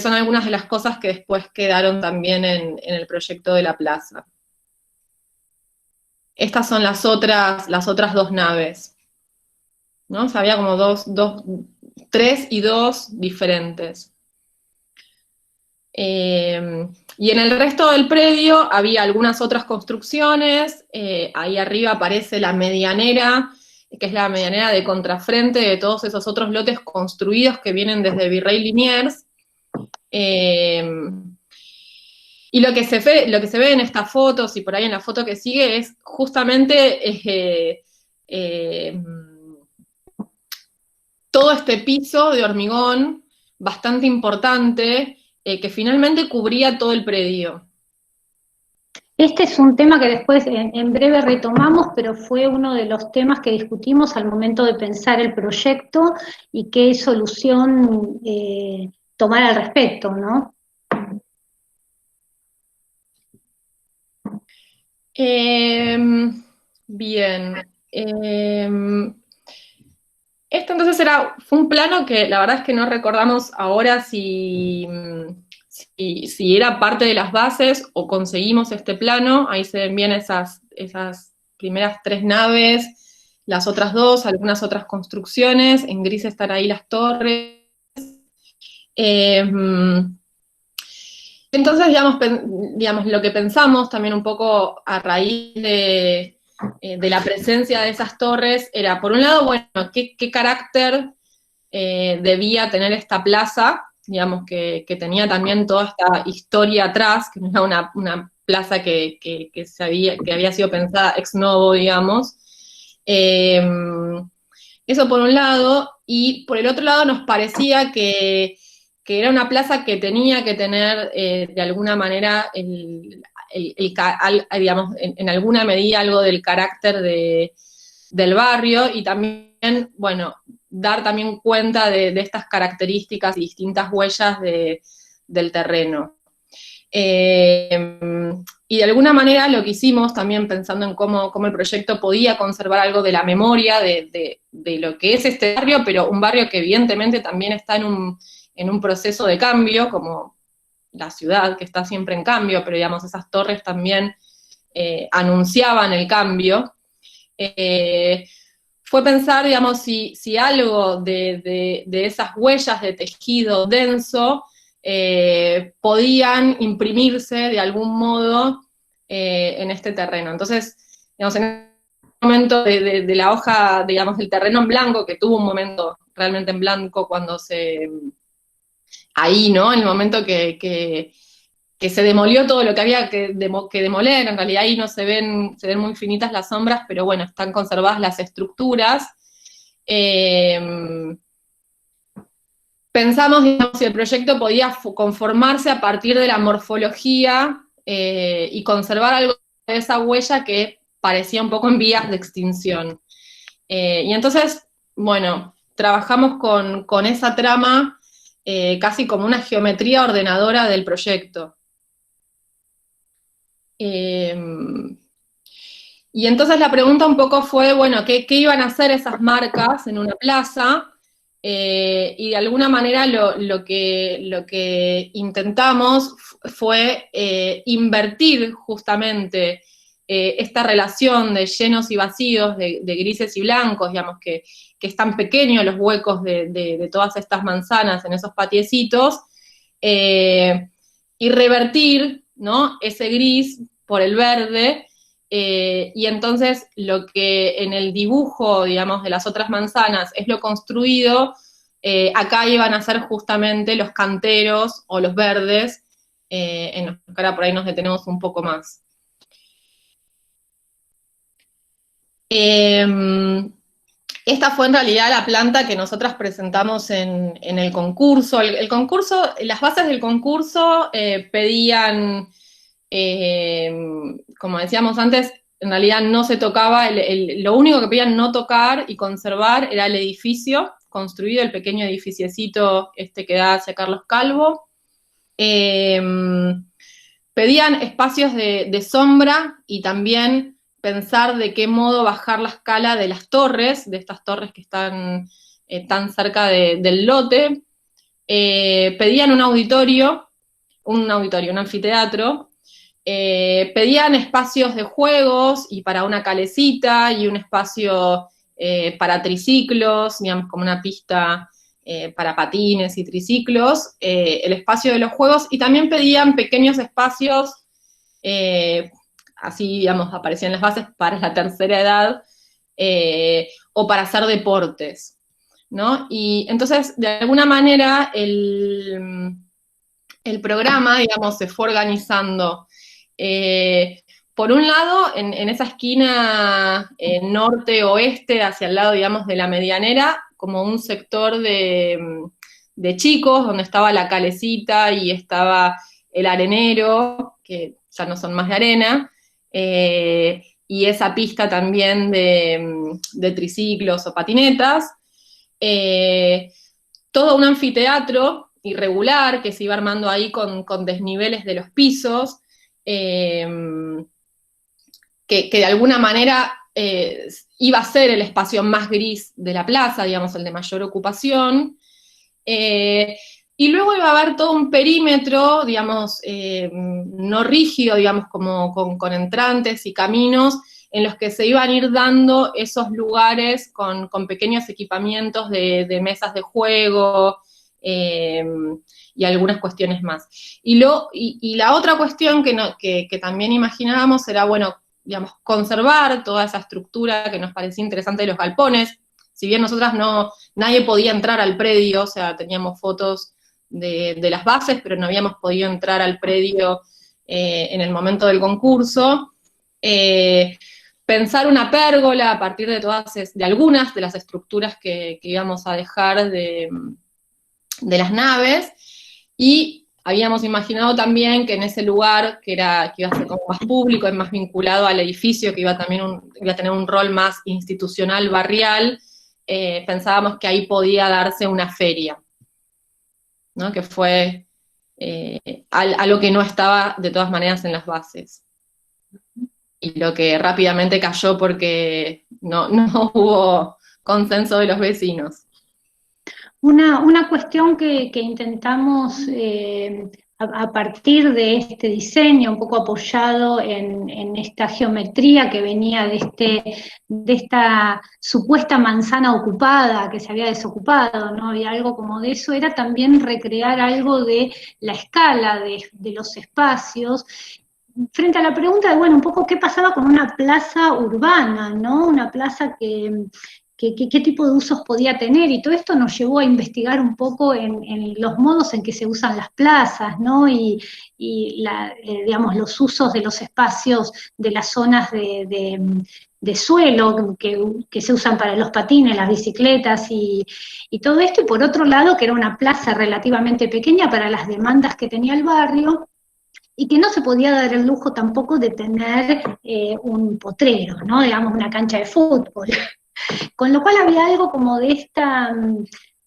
son algunas de las cosas que después quedaron también en el proyecto de la plaza. Estas son las otras dos naves, ¿no? O sea, había como tres y dos diferentes. Y en el resto del predio había algunas otras construcciones. Ahí arriba aparece la medianera, que es la medianera de contrafrente de todos esos otros lotes construidos que vienen desde Virrey Liniers. Y lo que se ve en estas fotos y por ahí en la foto que sigue es justamente todo este piso de hormigón bastante importante que finalmente cubría todo el predio. Este es un tema que después en breve retomamos, pero fue uno de los temas que discutimos al momento de pensar el proyecto y qué solución tomar al respecto, ¿no? Bien. Esto entonces fue un plano que la verdad es que no recordamos ahora si era parte de las bases o conseguimos este plano. Ahí se ven bien esas primeras tres naves, las otras dos, algunas otras construcciones, en gris están ahí las torres. Entonces, digamos, lo que pensamos también un poco a raíz de la presencia de esas torres era, por un lado, bueno, qué carácter debía tener esta plaza, digamos, que tenía también toda esta historia atrás, que no era una plaza que había sido pensada ex novo, digamos. Eso por un lado, y por el otro lado nos parecía que era una plaza que tenía que tener de alguna manera, digamos, en alguna medida algo del carácter del barrio, y también, bueno, dar también cuenta de estas características y distintas huellas del terreno. Y de alguna manera lo que hicimos, también pensando en cómo el proyecto podía conservar algo de la memoria de lo que es este barrio, pero un barrio que evidentemente también está en un proceso de cambio, como la ciudad, que está siempre en cambio, pero digamos, esas torres también anunciaban el cambio. Fue pensar, digamos, si algo de esas huellas de tejido denso podían imprimirse de algún modo en este terreno. Entonces, digamos, en el momento de la hoja, digamos, del terreno en blanco, que tuvo un momento realmente en blanco cuando ahí, ¿no? En el momento que se demolió todo lo que había que demoler, en realidad ahí no se ven muy finitas las sombras, pero bueno, están conservadas las estructuras. Pensamos, digamos, si el proyecto podía conformarse a partir de la morfología y conservar algo de esa huella que parecía un poco en vías de extinción. Y entonces, bueno, trabajamos con esa trama casi como una geometría ordenadora del proyecto. Y entonces la pregunta un poco fue, bueno, ¿qué iban a hacer esas marcas en una plaza? Y de alguna manera lo que intentamos fue invertir justamente esta relación de llenos y vacíos, de grises y blancos, digamos, que es tan pequeño los huecos de todas estas manzanas en esos patiecitos, y revertir, ¿no?, ese gris por el verde, y entonces lo que en el dibujo, digamos, de las otras manzanas es lo construido, acá iban a ser justamente los canteros o los verdes, en los que ahora por ahí nos detenemos un poco más. Esta fue en realidad la planta que nosotras presentamos en el concurso. El concurso, las bases del concurso pedían, como decíamos antes, en realidad no se tocaba, lo único que pedían no tocar y conservar era el edificio construido, el pequeño edificiecito que da hacia Carlos Calvo. Pedían espacios de sombra y también pensar de qué modo bajar la escala de las torres, de estas torres que están tan cerca del lote. Pedían un anfiteatro. Pedían espacios de juegos y para una calecita y un espacio para triciclos, digamos, como una pista para patines y triciclos, el espacio de los juegos, y también pedían pequeños espacios, así, digamos, aparecían las bases para la tercera edad, o para hacer deportes, ¿no? Y entonces, de alguna manera, el programa, digamos, se fue organizando. Por un lado, en esa esquina norte-oeste, hacia el lado, digamos, de la medianera, como un sector de chicos, donde estaba la calecita y estaba el arenero, que ya no son más de arena, y esa pista también de triciclos o patinetas. Todo un anfiteatro irregular que se iba armando ahí con desniveles de los pisos, que de alguna manera iba a ser el espacio más gris de la plaza, digamos, el de mayor ocupación. Y luego iba a haber todo un perímetro, digamos, no rígido, digamos, como con entrantes y caminos, en los que se iban a ir dando esos lugares con pequeños equipamientos de mesas de juego, y algunas cuestiones más. Y la otra cuestión que también imaginábamos era, bueno, digamos, conservar toda esa estructura que nos parecía interesante de los galpones. Si bien nosotras nadie podía entrar al predio, o sea, teníamos fotos de las bases, pero no habíamos podido entrar al predio en el momento del concurso. Pensar una pérgola a partir de algunas de las estructuras que íbamos a dejar de las naves, y habíamos imaginado también que en ese lugar, que iba a ser como más público y más vinculado al edificio, que iba a tener un rol más institucional, barrial, pensábamos que ahí podía darse una feria, ¿no? Que fue a lo que no estaba de todas maneras en las bases. Y lo que rápidamente cayó porque no hubo consenso de los vecinos. Una cuestión que intentamos a partir de este diseño, un poco apoyado en esta geometría que venía de esta supuesta manzana ocupada que se había desocupado, ¿no? Había algo como de eso, era también recrear algo de la escala de los espacios frente a la pregunta de, bueno, un poco qué pasaba con una plaza urbana, ¿no? Una plaza qué tipo de usos podía tener, y todo esto nos llevó a investigar un poco en los modos en que se usan las plazas, ¿no? Digamos, los usos de los espacios de las zonas de suelo que se usan para los patines, las bicicletas y todo esto, y por otro lado, que era una plaza relativamente pequeña para las demandas que tenía el barrio, y que no se podía dar el lujo tampoco de tener un potrero, ¿no? Digamos, una cancha de fútbol. Con lo cual había algo como de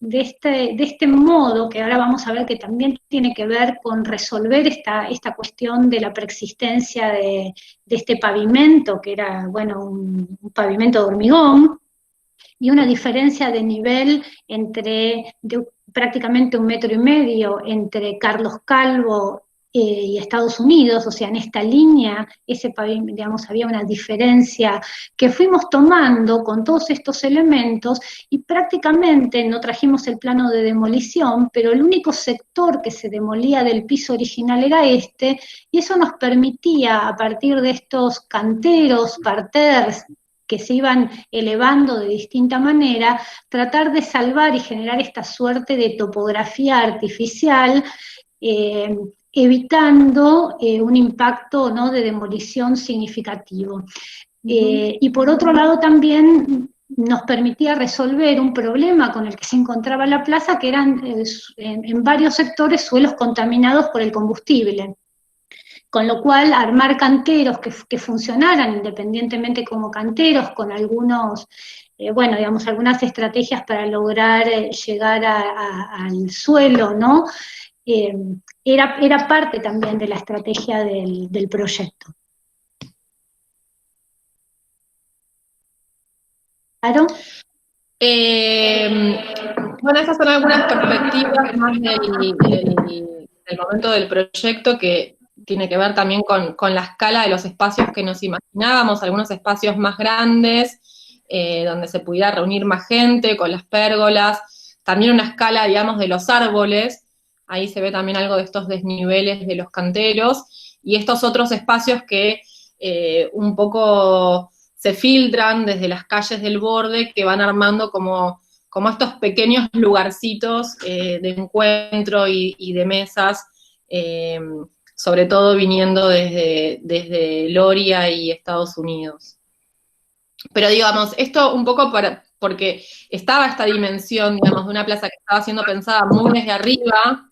este modo, que ahora vamos a ver que también tiene que ver con resolver esta cuestión de la preexistencia de este pavimento, que era, bueno, un pavimento de hormigón, y una diferencia de nivel prácticamente 1,5 metros entre Carlos Calvo y Estados Unidos, o sea, en esta línea, digamos, había una diferencia que fuimos tomando con todos estos elementos y prácticamente no trajimos el plano de demolición, pero el único sector que se demolía del piso original era este, y eso nos permitía, a partir de estos canteros, parterres, que se iban elevando de distinta manera, tratar de salvar y generar esta suerte de topografía artificial, evitando un impacto, ¿no?, de demolición significativo. Y por otro lado también nos permitía resolver un problema con el que se encontraba la plaza, que eran en varios sectores suelos contaminados por el combustible. Con lo cual, armar canteros que funcionaran independientemente como canteros, con algunos, bueno, digamos, algunas estrategias para lograr llegar al suelo, ¿no? Eh, era parte también de la estrategia del proyecto. ¿Claro? Bueno, esas son algunas perspectivas más del momento del proyecto que tiene que ver también con la escala de los espacios que nos imaginábamos, algunos espacios más grandes, donde se pudiera reunir más gente, con las pérgolas, también una escala, digamos, de los árboles, ahí se ve también algo de estos desniveles de los canteros, y estos otros espacios que un poco se filtran desde las calles del borde, que van armando como estos pequeños lugarcitos de encuentro y de mesas, sobre todo viniendo desde Loria y Estados Unidos. Pero digamos, esto un poco porque estaba esta dimensión, digamos, de una plaza que estaba siendo pensada muy desde arriba,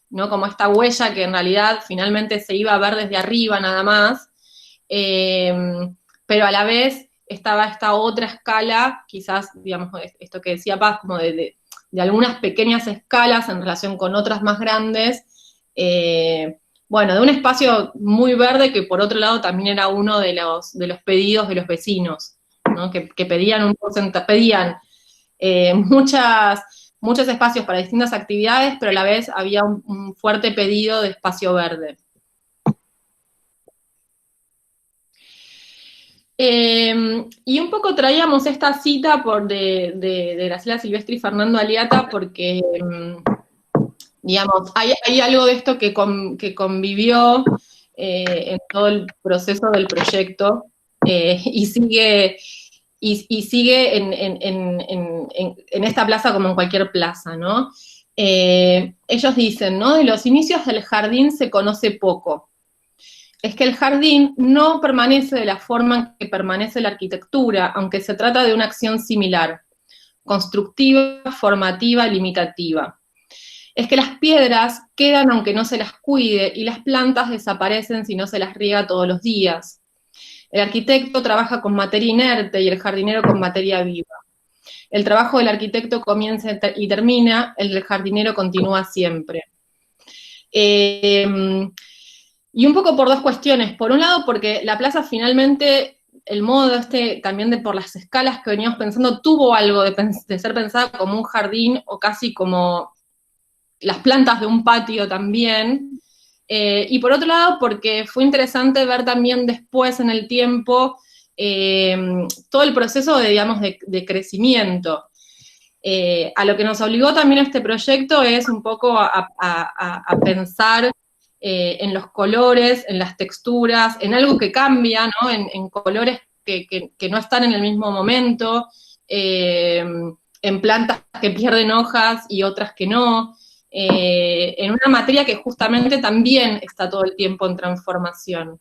¿no? Como esta huella que en realidad finalmente se iba a ver desde arriba nada más, pero a la vez estaba esta otra escala, quizás, digamos, esto que decía Paz, como de algunas pequeñas escalas en relación con otras más grandes, bueno, de un espacio muy verde que por otro lado también era uno de los pedidos de los vecinos, ¿no? Que pedían pedían muchos espacios para distintas actividades, pero a la vez había un fuerte pedido de espacio verde. Y un poco traíamos esta cita de Graciela Silvestri y Fernando Aliata porque, digamos, hay algo de esto que convivió en todo el proceso del proyecto y sigue en esta plaza como en cualquier plaza, ¿no? Ellos dicen, ¿no? De los inicios del jardín se conoce poco. Es que el jardín no permanece de la forma en que permanece la arquitectura, aunque se trata de una acción similar, constructiva, formativa, limitativa. Es que las piedras quedan aunque no se las cuide y las plantas desaparecen si no se las riega todos los días. El arquitecto trabaja con materia inerte y el jardinero con materia viva. El trabajo del arquitecto comienza y termina, el del jardinero continúa siempre. Y un poco por dos cuestiones. Por un lado, porque la plaza finalmente, el modo también de por las escalas que veníamos pensando, tuvo algo de ser pensada como un jardín o casi como las plantas de un patio también. Y por otro lado, porque fue interesante ver también después en el tiempo todo el proceso digamos, de crecimiento. A lo que nos obligó también este proyecto es un poco a pensar en los colores, en las texturas, en algo que cambia, ¿no? En colores que no están en el mismo momento, en plantas que pierden hojas y otras que no, en una materia que justamente también está todo el tiempo en transformación.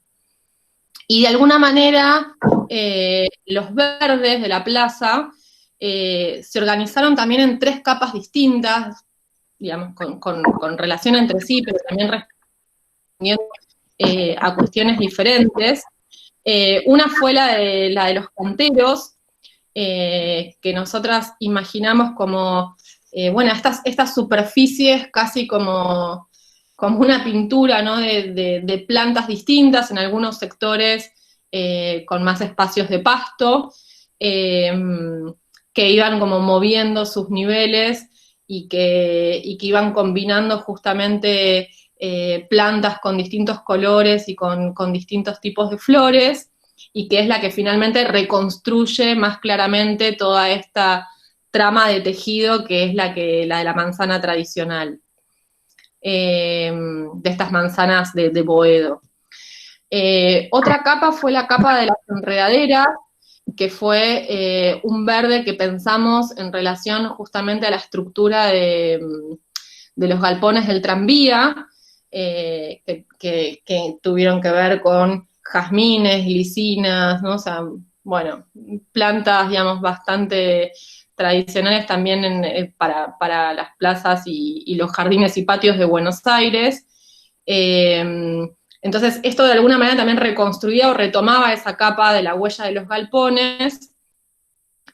Y de alguna manera, los verdes de la plaza se organizaron también en tres capas distintas, digamos, con relación entre sí, pero también respondiendo a cuestiones diferentes. Una fue la de los canteros, que nosotras imaginamos como, bueno, estas superficies casi como una pintura, ¿no? de plantas distintas, en algunos sectores con más espacios de pasto, que iban como moviendo sus niveles y que iban combinando justamente plantas con distintos colores y con distintos tipos de flores, y que es la que finalmente reconstruye más claramente toda esta trama de tejido que es la de la manzana tradicional, de estas manzanas de Boedo. Otra capa fue la capa de las enredaderas, que fue un verde que pensamos en relación justamente a la estructura de los galpones del tranvía, que tuvieron que ver con jazmines, glicinas, ¿no? O sea, bueno, plantas, digamos, bastante tradicionales también para las plazas y los jardines y patios de Buenos Aires. Entonces, esto de alguna manera también reconstruía o retomaba esa capa de la huella de los galpones.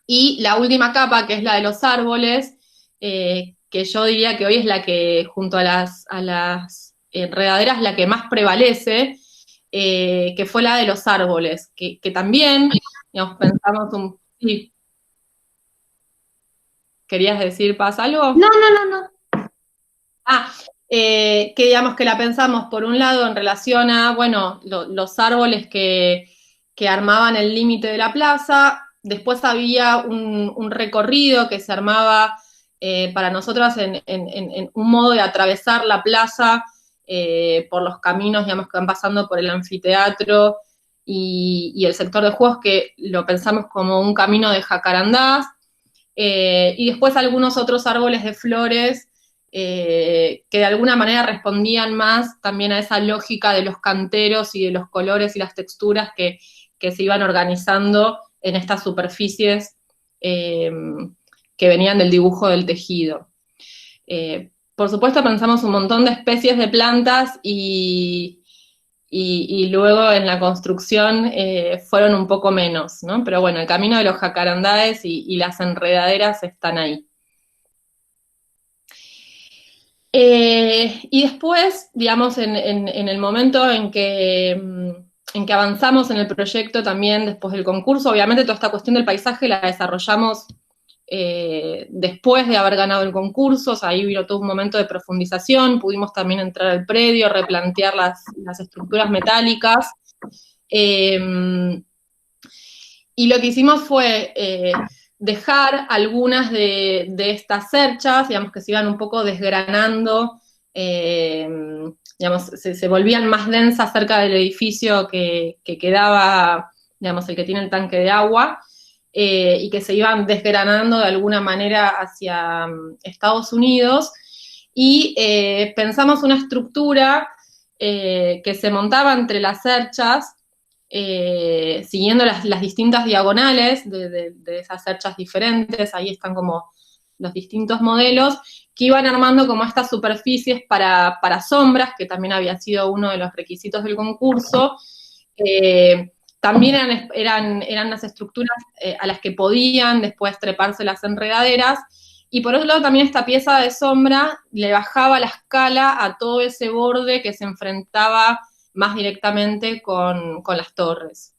Y la última capa, que es la de los árboles, que yo diría que hoy es la que, junto a las enredaderas, la que más prevalece, que fue la de los árboles, que también, digamos, pensamos un... Sí. ¿Querías decir, Paz, algo? No. Ah, que digamos que la pensamos por un lado en relación a, bueno, los árboles que armaban el límite de la plaza. Después había un recorrido que se armaba para nosotras en un modo de atravesar la plaza por los caminos, digamos, que van pasando por el anfiteatro y el sector de juegos, que lo pensamos como un camino de jacarandás. Y después algunos otros árboles de flores que de alguna manera respondían más también a esa lógica de los canteros y de los colores y las texturas que se iban organizando en estas superficies que venían del dibujo del tejido. Por supuesto pensamos un montón de especies de plantas y luego en la construcción fueron un poco menos, ¿no? Pero bueno, el camino de los jacarandáes y las enredaderas están ahí. Y después, digamos, en el momento en que avanzamos en el proyecto también después del concurso, obviamente toda esta cuestión del paisaje la desarrollamos después de haber ganado el concurso. O sea, ahí vino todo un momento de profundización, pudimos también entrar al predio, replantear las estructuras metálicas, y lo que hicimos fue dejar algunas de estas cerchas, digamos, que se iban un poco desgranando, digamos, se volvían más densas cerca del edificio que quedaba, digamos, el que tiene el tanque de agua, y que se iban desgranando de alguna manera hacia Estados Unidos, y pensamos una estructura que se montaba entre las cerchas, siguiendo las distintas diagonales de esas cerchas diferentes. Ahí están como los distintos modelos, que iban armando como estas superficies para sombras, que también había sido uno de los requisitos del concurso. También eran las estructuras a las que podían después treparse las enredaderas, y por otro lado también esta pieza de sombra le bajaba la escala a todo ese borde que se enfrentaba más directamente con las torres.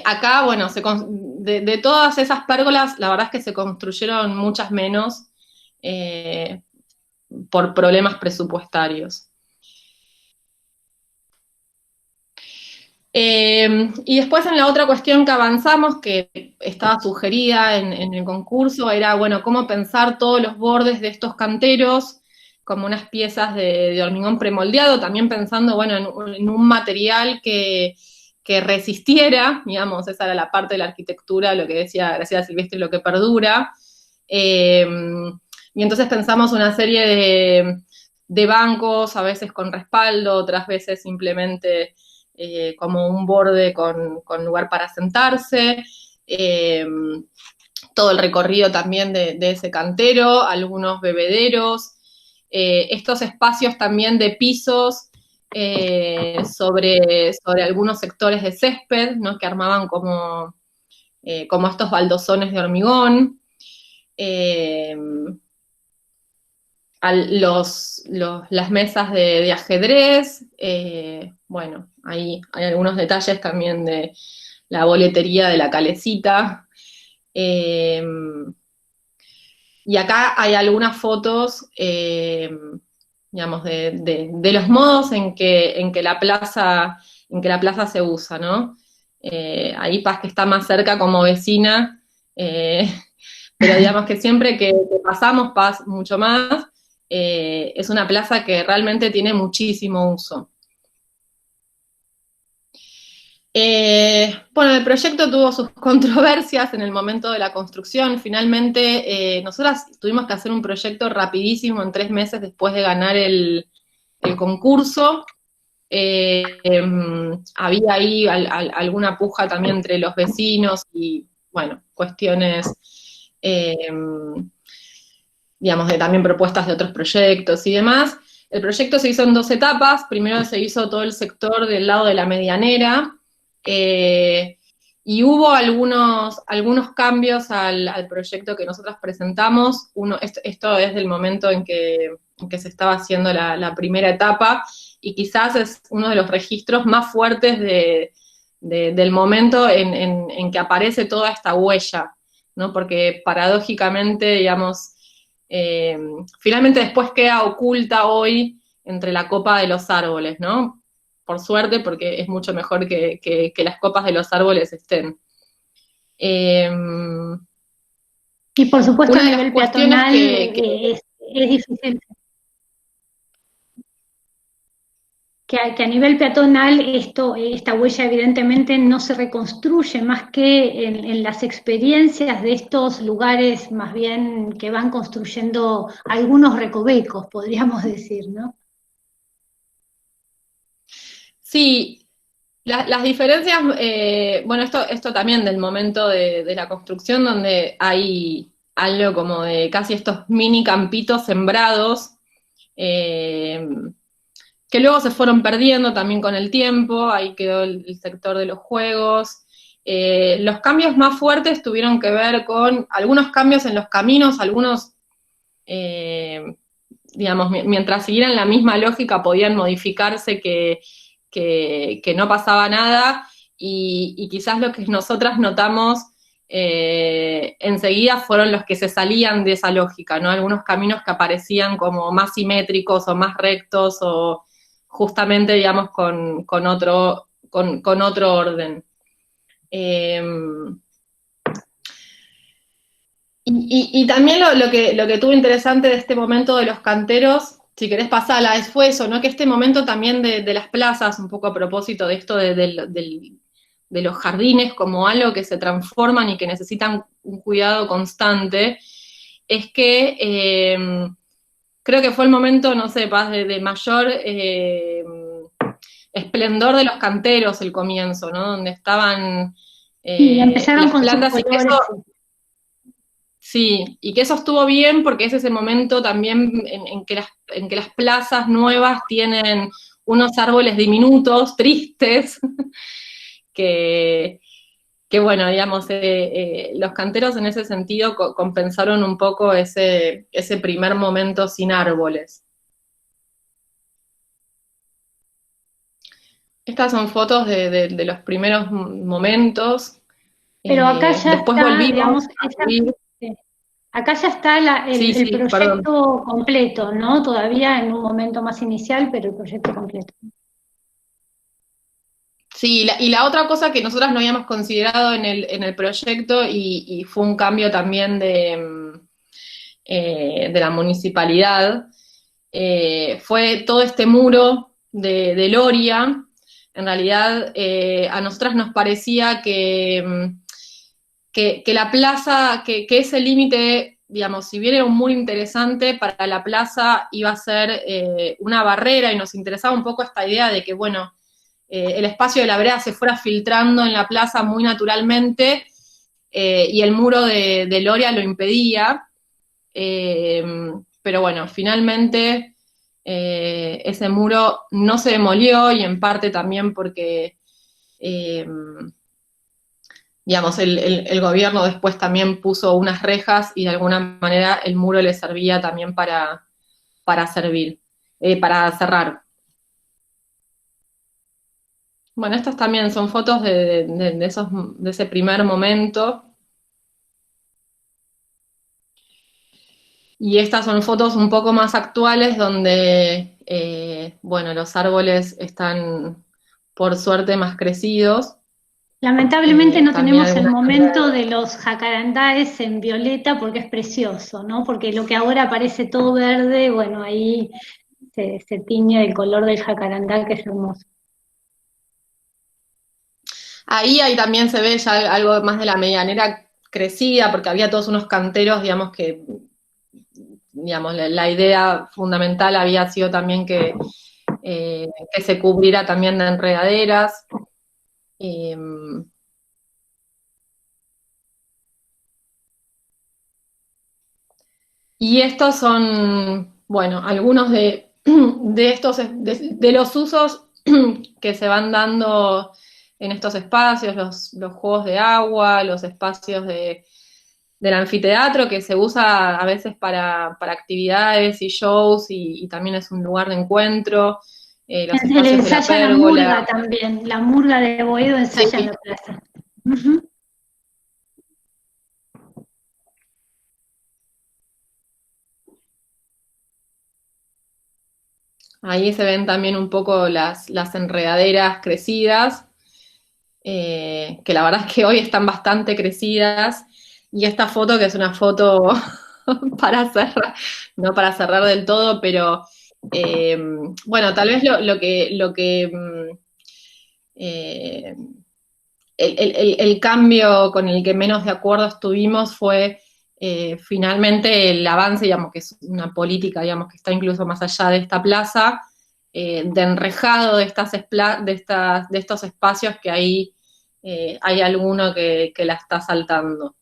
Acá, bueno, de todas esas pérgolas, la verdad es que se construyeron muchas menos por problemas presupuestarios. Y después en la otra cuestión que avanzamos, que estaba sugerida en el concurso, era, bueno, cómo pensar todos los bordes de estos canteros como unas piezas de hormigón premoldeado, también pensando, bueno, en un material que resistiera, digamos, esa era la parte de la arquitectura, lo que decía Graciela Silvestre, lo que perdura. Y entonces pensamos una serie de bancos, a veces con respaldo, otras veces simplemente como un borde con lugar para sentarse, todo el recorrido también de ese cantero, algunos bebederos, estos espacios también de pisos sobre algunos sectores de césped, ¿no? Que armaban como estos baldosones de hormigón. Las mesas de ajedrez, bueno, ahí hay algunos detalles también de la boletería de la Calecita. Y acá hay algunas fotos, digamos, de los modos en que la plaza se usa, ¿no? Ahí Paz, que está más cerca como vecina, pero digamos que siempre que pasamos, Paz mucho más, es una plaza que realmente tiene muchísimo uso. Bueno, el proyecto tuvo sus controversias en el momento de la construcción. Finalmente, nosotras tuvimos que hacer un proyecto rapidísimo en 3 meses después de ganar el concurso. Había ahí alguna puja también entre los vecinos y, bueno, cuestiones, digamos, de también propuestas de otros proyectos y demás. El proyecto se hizo en 2 etapas. Primero se hizo todo el sector del lado de la medianera, y hubo algunos cambios al proyecto que nosotros presentamos. Esto es del momento en que se estaba haciendo la primera etapa, y quizás es uno de los registros más fuertes del momento en que aparece toda esta huella, ¿no? Porque paradójicamente, digamos, finalmente después queda oculta hoy entre la copa de los árboles, ¿no? Por suerte, porque es mucho mejor que las copas de los árboles estén. Y por supuesto a nivel peatonal es difícil. Que a nivel peatonal esta huella evidentemente no se reconstruye más que en las experiencias de estos lugares más bien que van construyendo algunos recovecos, podríamos decir, ¿no? Sí, las diferencias, bueno, esto también del momento de la construcción, donde hay algo como de casi estos mini campitos sembrados, que luego se fueron perdiendo también con el tiempo. Ahí quedó el sector de los juegos. Los cambios más fuertes tuvieron que ver con algunos cambios en los caminos, algunos, digamos, mientras siguieran la misma lógica podían modificarse que no pasaba nada, y quizás lo que nosotras notamos enseguida fueron los que se salían de esa lógica, ¿no? Algunos caminos que aparecían como más simétricos o más rectos, o justamente, digamos, con otro orden. Y también lo que tuvo interesante de este momento de los canteros, si querés pasarla, fue eso, ¿no? Que este momento también de las plazas, un poco a propósito de esto de los jardines como algo que se transforman y que necesitan un cuidado constante, es que creo que fue el momento, no sé, Paz, de mayor esplendor de los canteros, el comienzo, ¿no? Donde estaban y empezaron las con plantas, sus colores. Sí, y que eso estuvo bien porque es ese momento también en que las plazas nuevas tienen unos árboles diminutos, tristes, que que bueno, digamos, los canteros en ese sentido compensaron un poco ese primer momento sin árboles. Estas son fotos de los primeros momentos. Pero acá ya Después está, volvimos digamos, a subir. acá ya está Sí, el sí, perdón. proyecto completo, ¿no? Todavía en un momento más inicial, pero el proyecto completo. Sí, y la otra cosa que nosotras no habíamos considerado en el proyecto y fue un cambio también de la municipalidad, fue todo este muro de Loria. En realidad, a nosotras nos parecía que la plaza, que ese límite, digamos, si bien era un muro interesante, para la plaza iba a ser una barrera y nos interesaba un poco esta idea de que, bueno, el espacio de la vereda se fuera filtrando en la plaza muy naturalmente y el muro de Loria lo impedía. Eh, pero bueno, finalmente ese muro no se demolió y en parte también porque, eh, digamos, el gobierno después también puso unas rejas y de alguna manera el muro le servía también para servir, para cerrar. Bueno, estas también son fotos de ese primer momento. Y estas son fotos un poco más actuales donde, bueno, los árboles están por suerte más crecidos. Lamentablemente no También tenemos el algunas momento de los jacarandáes en violeta porque es precioso, ¿no? Porque lo que ahora parece todo verde, bueno, ahí se tiñe el color del jacarandá, que es hermoso. ahí también se ve ya algo más de la medianera crecida, porque había todos unos canteros, digamos, que, digamos, la idea fundamental había sido también que se cubriera también de enredaderas. Eh, y estos son, bueno, algunos de estos, de los usos que se van dando en estos espacios, los juegos de agua, los espacios del anfiteatro, que se usa a veces para actividades y shows y también es un lugar de encuentro, los En el espacios de la ensaya la pérgola. murga también, la murga de Boedo Sí, ensaya en la plaza. Ujú. ahí se ven también un poco las enredaderas crecidas, que la verdad es que hoy están bastante crecidas, y esta foto que es una foto para cerrar, no para cerrar del todo, pero eh, bueno, tal vez eh, el cambio con el que menos de acuerdo estuvimos fue finalmente el avance, digamos, que es una política, digamos, que está incluso más allá de esta plaza, de enrejado de estos espacios que ahí hay alguno que la está saltando.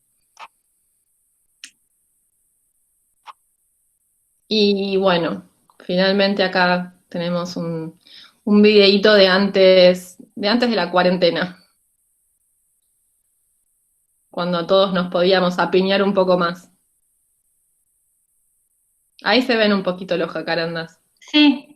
Y bueno, finalmente acá tenemos un videíto de antes de la cuarentena, cuando todos nos podíamos apiñar un poco más. Ahí se ven un poquito los jacarandas. Sí,